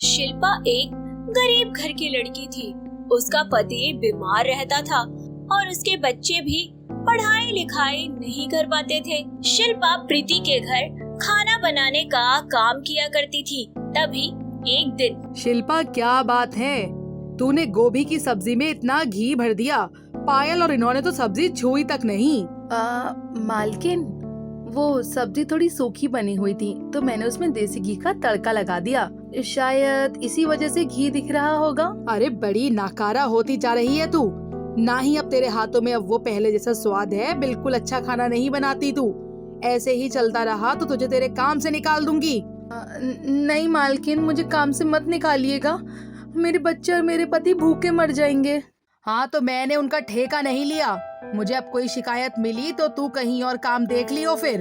शिल्पा एक गरीब घर की लड़की थी। उसका पति बीमार रहता था और उसके बच्चे भी पढ़ाई लिखाई नहीं कर पाते थे। शिल्पा प्रीति के घर खाना बनाने का काम किया करती थी। तभी एक दिन शिल्पा, क्या बात है, तूने गोभी की सब्जी में इतना घी भर दिया। पायल और इन्होंने तो सब्जी छुई तक नहीं। मालकिन, वो सब्जी थोड़ी सूखी बनी हुई थी तो मैंने उसमें देसी घी का तड़का लगा दिया। शायद इसी वजह से घी दिख रहा होगा। अरे बड़ी नाकारा होती जा रही है तू। ना ही अब तेरे हाथों में अब वो पहले जैसा स्वाद है। बिल्कुल अच्छा खाना नहीं बनाती तू। ऐसे ही चलता रहा तो तुझे तेरे काम से निकाल दूंगी। नहीं मालकिन, मुझे काम से मत निकालिएगा। मेरे बच्चे और मेरे पति भूखे मर जाएंगे। हाँ, तो मैंने उनका ठेका नहीं लिया। मुझे अब कोई शिकायत मिली तो तू कहीं और काम देख लियो फिर।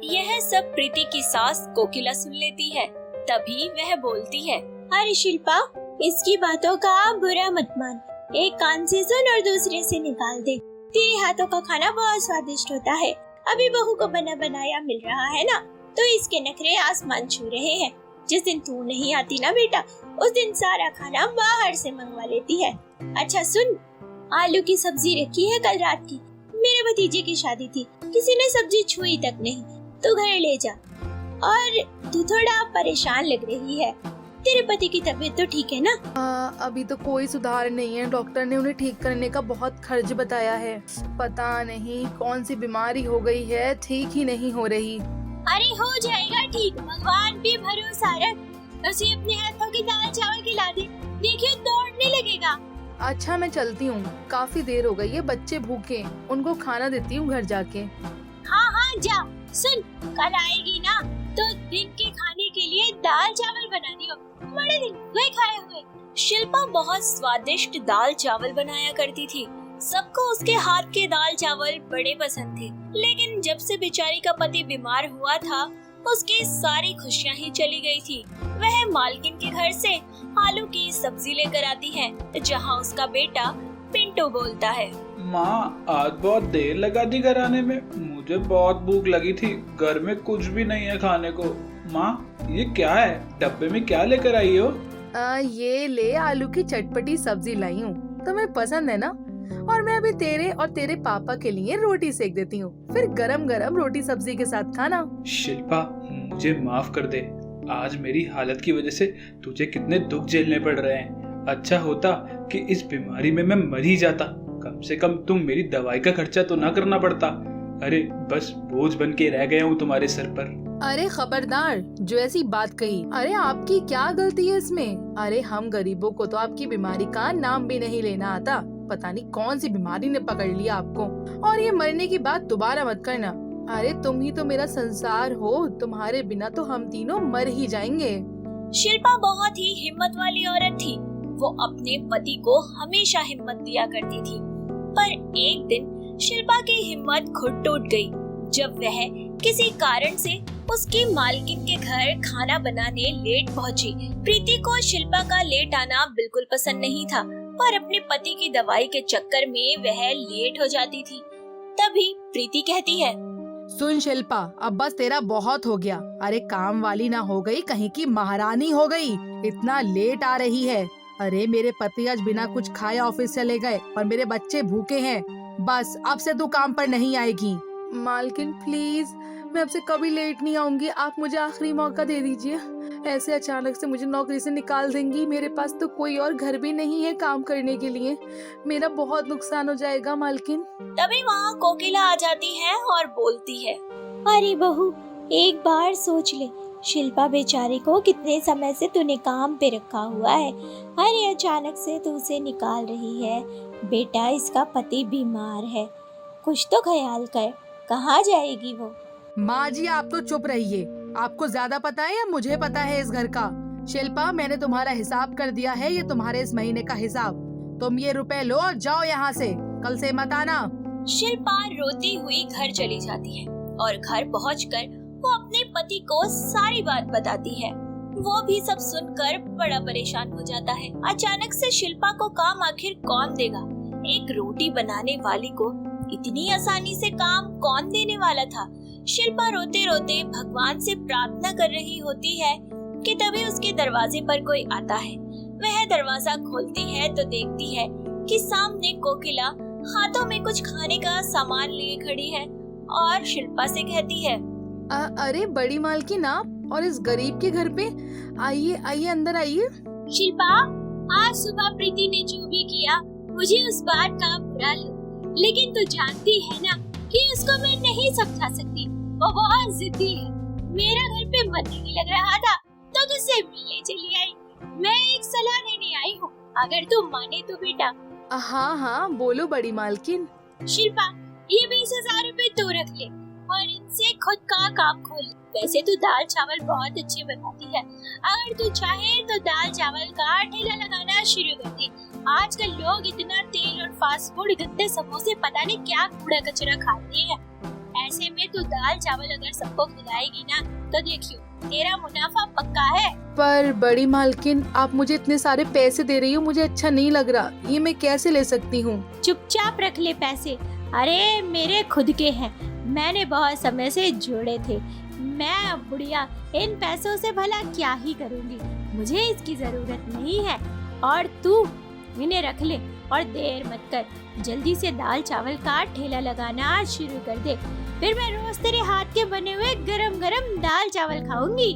यह सब प्रीति की सास कोकिला सुन लेती है। तभी वह बोलती है, अरे शिल्पा, इसकी बातों का बुरा मत मान। एक कान से सुन और दूसरे से निकाल दे। तेरे हाथों का खाना बहुत स्वादिष्ट होता है। अभी बहू को बना बनाया मिल रहा है ना, तो इसके नखरे आसमान छू रहे हैं। जिस दिन तू नहीं आती ना बेटा, उस दिन सारा खाना बाहर से मंगवा लेती है। अच्छा सुन, आलू की सब्जी रखी है कल रात की। मेरे भतीजे की शादी थी, किसी ने सब्जी छुई तक नहीं। तू घर ले जा। और तू थोड़ा परेशान लग रही है। तेरे पति की तबीयत तो ठीक है ना? अभी तो कोई सुधार नहीं है। डॉक्टर ने उन्हें ठीक करने का बहुत खर्च बताया है। पता नहीं कौन सी बीमारी हो गई है, ठीक ही नहीं हो रही। अरे हो जाएगा ठीक, भगवान पे भरोसा रख। उसे अपने हाथों की दाल चावल खिला दे, देखिए दौड़ने लगेगा। अच्छा, मैं चलती हूँ, काफी देर हो गई है। बच्चे भूखे, उनको खाना देती हूँ घर जाके। हाँ हाँ जा। सुन, कल आएगी ना तो दिन के खाने के लिए दाल चावल बना दियो। बड़े दिन हुए खाए हुए। शिल्पा बहुत स्वादिष्ट दाल चावल बनाया करती थी। सबको उसके हाथ के दाल चावल बड़े पसंद थे। लेकिन जब से बेचारी का पति बीमार हुआ था, उसकी सारी खुशियाँ ही चली गई थी। वह मालकिन के घर से आलू की सब्जी लेकर आती है, जहाँ उसका बेटा पिंटू बोलता है, माँ, आज बहुत देर लगा दी घर आने में। मुझे बहुत भूख लगी थी। घर में कुछ भी नहीं है खाने को। माँ, ये क्या है? डब्बे में क्या लेकर आई हो? ये ले, आलू की चटपटी सब्जी लाई हूँ। तुम्हें पसंद है ना? और मैं अभी तेरे और तेरे पापा के लिए रोटी सेक देती हूँ, फिर गरम गरम रोटी सब्जी के साथ खाना। शिल्पा, मुझे माफ कर दे। आज मेरी हालत की वजह से तुझे कितने दुख झेलने पड़ रहे हैं। अच्छा होता कि इस बीमारी में मैं मर ही जाता। कम से कम तुम मेरी दवाई का खर्चा तो ना करना पड़ता। अरे बस बोझ बन के रह गया हूँ तुम्हारे सर पर। अरे खबरदार, जो ऐसी बात कही। अरे आपकी क्या गलती है इसमें? अरे हम गरीबों को तो आपकी बीमारी का नाम भी नहीं लेना आता। पता नहीं कौन सी बीमारी ने पकड़ लिया आपको। और ये मरने की बात दोबारा मत करना। अरे तुम ही तो मेरा संसार हो। तुम्हारे बिना तो हम तीनों मर ही जाएंगे। शिल्पा बहुत ही हिम्मत वाली औरत थी। वो अपने पति को हमेशा हिम्मत दिया करती थी। पर एक दिन शिल्पा की हिम्मत खुद टूट गई, जब वह किसी कारण से उसकी मालकिन के घर खाना बनाने लेट पहुंची। प्रीति को शिल्पा का लेट आना बिल्कुल पसंद नहीं था, पर अपने पति की दवाई के चक्कर में वह लेट हो जाती थी। तभी प्रीति कहती है, सुन शिल्पा, अब बस तेरा बहुत हो गया। अरे काम वाली ना हो गई, कहीं की महारानी हो गई। इतना लेट आ रही है। अरे मेरे पति आज बिना कुछ खाए ऑफिस चले गए और मेरे बच्चे भूखे हैं। बस अब से तू काम पर नहीं आएगी। मालकिन प्लीज, मैं अब से कभी लेट नहीं आऊंगी। आप मुझे आखिरी मौका दे दीजिए। ऐसे अचानक से मुझे नौकरी से निकाल देंगी। मेरे पास तो कोई और घर भी नहीं है काम करने के लिए। मेरा बहुत नुकसान हो जाएगा मालकिन। तभी वहाँ कोकिला आ जाती है और बोलती है, अरे बहू, एक बार सोच ले, शिल्पा बेचारी को कितने समय से तूने काम पे रखा हुआ है। अरे अचानक से तू उसे निकाल रही है। बेटा, इसका पति बीमार है, कुछ तो ख्याल कर। कहाँ जाएगी वो? माँ जी, आप तो चुप रहिए। आपको ज्यादा पता है या मुझे पता है इस घर का? शिल्पा, मैंने तुम्हारा हिसाब कर दिया है। ये तुम्हारे इस महीने का हिसाब। तुम ये रुपए लो और जाओ यहाँ से। कल से मत आना। शिल्पा रोती हुई घर चली जाती है और घर पहुंचकर वो अपने पति को सारी बात बताती है। वो भी सब सुनकर बड़ा परेशान हो जाता है। अचानक से शिल्पा को काम आखिर कौन देगा? एक रोटी बनाने वाली को इतनी आसानी से काम कौन देने वाला था? शिल्पा रोते रोते भगवान से प्रार्थना कर रही होती है कि तभी उसके दरवाजे पर कोई आता है। वह दरवाजा खोलती है तो देखती है कि सामने कोकिला हाथों में कुछ खाने का सामान लिए खड़ी है और शिल्पा से कहती है, अरे बड़ी मालकिन आप और इस गरीब के घर पे आइए आइए अंदर आइए। शिल्पा, आज सुबह प्रीति ने जो भी किया मुझे उस बात का बुरा लगा, लेकिन तू जानती है ना कि उसको मैं नहीं समझा सकती। वो बहुत जिद्दी है। मेरा घर पे मन नहीं लग रहा था तो तुझसे मिलने चली आई। मैं एक सलाह देने आई हूँ, अगर तू माने तो बेटा। हाँ हाँ बोलो बड़ी मालकिन। शिल्पा, ये 20,000 रुपए तू रख ले और इनसे खुद का काम खोल। वैसे तू दाल चावल बहुत अच्छे बनाती है, अगर तू चाहे तो दाल चावल का ठेला लगाना शुरू कर दे। आजकल लोग इतना तेल और फास्ट फूड, गंदे समोसे, पता नहीं क्या कूड़ा कचरा खाते हैं। ऐसे में तू दाल चावल अगर सबको खिलाएगी ना तो देखियो तेरा मुनाफा पक्का है। पर बड़ी मालकिन आप मुझे इतने सारे पैसे दे रही हो, मुझे अच्छा नहीं लग रहा। ये मैं कैसे ले सकती हूँ? चुपचाप रख ले पैसे। अरे मेरे खुद के हैं, मैंने बहुत समय से जोड़े थे। मैं अब बुढ़िया इन पैसों से भला क्या ही करूँगी, मुझे इसकी जरूरत नहीं है। और तू इन्हें रख ले और देर मत कर, जल्दी से दाल चावल का ठेला लगाना शुरू कर दे। फिर मैं रोज तेरे हाथ के बने हुए गरम गरम दाल चावल खाऊंगी।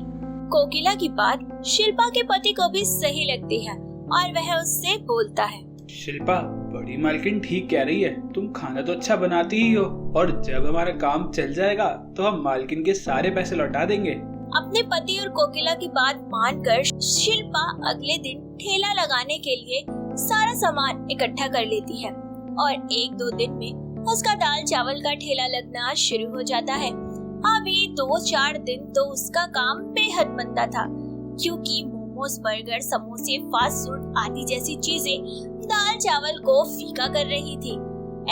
कोकिला की बात शिल्पा के पति को भी सही लगती है और वह उससे बोलता है, शिल्पा, बड़ी मालकिन ठीक कह रही है। तुम खाना तो अच्छा बनाती ही हो और जब हमारा काम चल जाएगा तो हम मालकिन के सारे पैसे लौटा देंगे। अपने पति और कोकिला की बात मानकर शिल्पा अगले दिन ठेला लगाने के लिए सारा सामान इकट्ठा कर लेती है और 1-2 दिन में उसका दाल चावल का ठेला लगना शुरू हो जाता है। अभी 2-4 दिन तो उसका काम बेहद मंदा था, क्योंकि मोमोज, बर्गर, समोसे, फास्ट फूड आदि जैसी चीजें दाल चावल को फीका कर रही थी।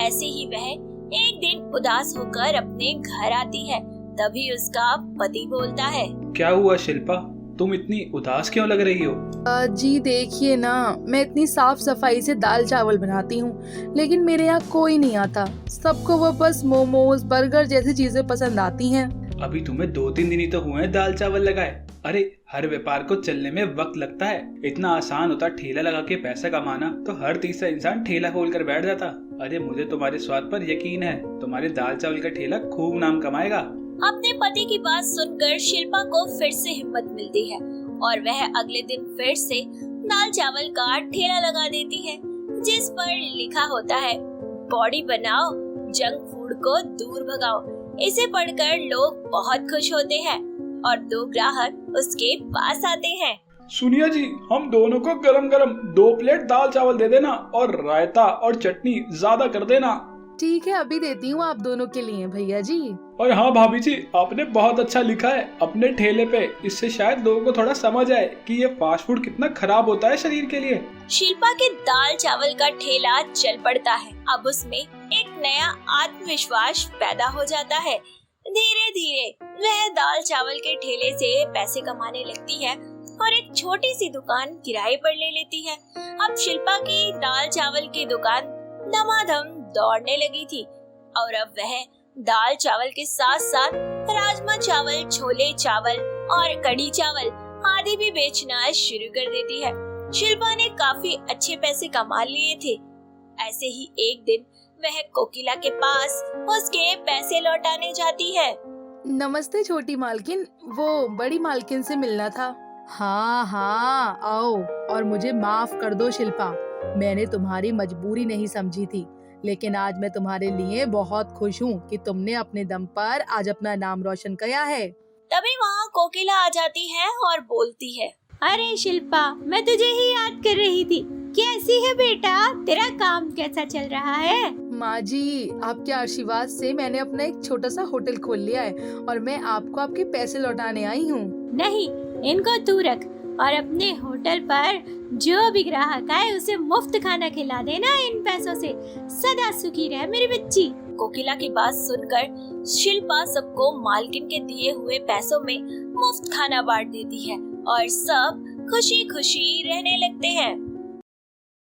ऐसे ही वह एक दिन उदास होकर अपने घर आती है, तभी उसका पति बोलता है, क्या हुआ शिल्पा, तुम इतनी उदास क्यों लग रही हो? जी देखिए ना, मैं इतनी साफ सफाई से दाल चावल बनाती हूँ, लेकिन मेरे यहाँ कोई नहीं आता। सबको वो बस मोमोज, बर्गर जैसी चीजें पसंद आती हैं। अभी तुम्हें 2-3 दिन ही तो हुए हैं दाल चावल लगाए। अरे हर व्यापार को चलने में वक्त लगता है। इतना आसान होता ठेला लगा के पैसा कमाना तो हर तीसरा इंसान ठेला खोल कर बैठ जाता। अरे मुझे तुम्हारे स्वाद पर यकीन है, तुम्हारे दाल चावल का ठेला खूब नाम कमाएगा। अपने पति की बात सुनकर शिल्पा को फिर से हिम्मत मिलती है और वह अगले दिन फिर से दाल चावल का ठेला लगा देती है, जिस पर लिखा होता है, बॉडी बनाओ, जंक फूड को दूर भगाओ। इसे पढ़कर लोग बहुत खुश होते हैं और 2 ग्राहक उसके पास आते हैं। सुनिए जी, हम दोनों को गरम गरम 2 प्लेट दाल चावल दे देना और रायता और चटनी ज्यादा कर देना। ठीक है, अभी देती हूँ आप दोनों के लिए भैया जी। और हाँ भाभी जी, आपने बहुत अच्छा लिखा है अपने ठेले पे। इससे शायद लोगों को थोड़ा समझ आए कि ये फास्ट फूड कितना खराब होता है शरीर के लिए। शिल्पा के दाल चावल का ठेला चल पड़ता है। अब उसमें एक नया आत्मविश्वास पैदा हो जाता है। धीरे धीरे वह दाल चावल के ठेले से पैसे कमाने लगती है और एक छोटी सी दुकान किराए पर ले लेती है। अब शिल्पा की दाल चावल की दुकान धमाधम दौड़ने लगी थी और अब वह दाल चावल के साथ साथ राजमा चावल, छोले चावल और कढ़ी चावल आदि भी बेचना शुरू कर देती है। शिल्पा ने काफी अच्छे पैसे कमा लिए थे। ऐसे ही एक दिन वह कोकिला के पास उसके पैसे लौटाने जाती है। नमस्ते छोटी मालकिन, वो बड़ी मालकिन से मिलना था। हाँ हाँ आओ, और मुझे माफ कर दो शिल्पा, मैंने तुम्हारी मजबूरी नहीं समझी थी, लेकिन आज मैं तुम्हारे लिए बहुत खुश हूँ कि तुमने अपने दम पर आज अपना नाम रोशन किया है। तभी वहाँ कोकिला आ जाती है और बोलती है, अरे शिल्पा, मैं तुझे ही याद कर रही थी। कैसी है बेटा, तेरा काम कैसा चल रहा है? माँ जी, आपके आशीर्वाद से मैंने अपना एक छोटा सा होटल खोल लिया है और मैं आपको आपके पैसे लौटाने आई हूँ। नहीं, इनको तू रख और अपने होटल पर जो भी ग्राहक आए उसे मुफ्त खाना खिला देना। इन पैसों से सदा सुखी रह मेरी बच्ची। कोकिला की बात सुनकर शिल्पा सबको मालकिन के दिए हुए पैसों में मुफ्त खाना बांट देती है और सब खुशी खुशी रहने लगते हैं।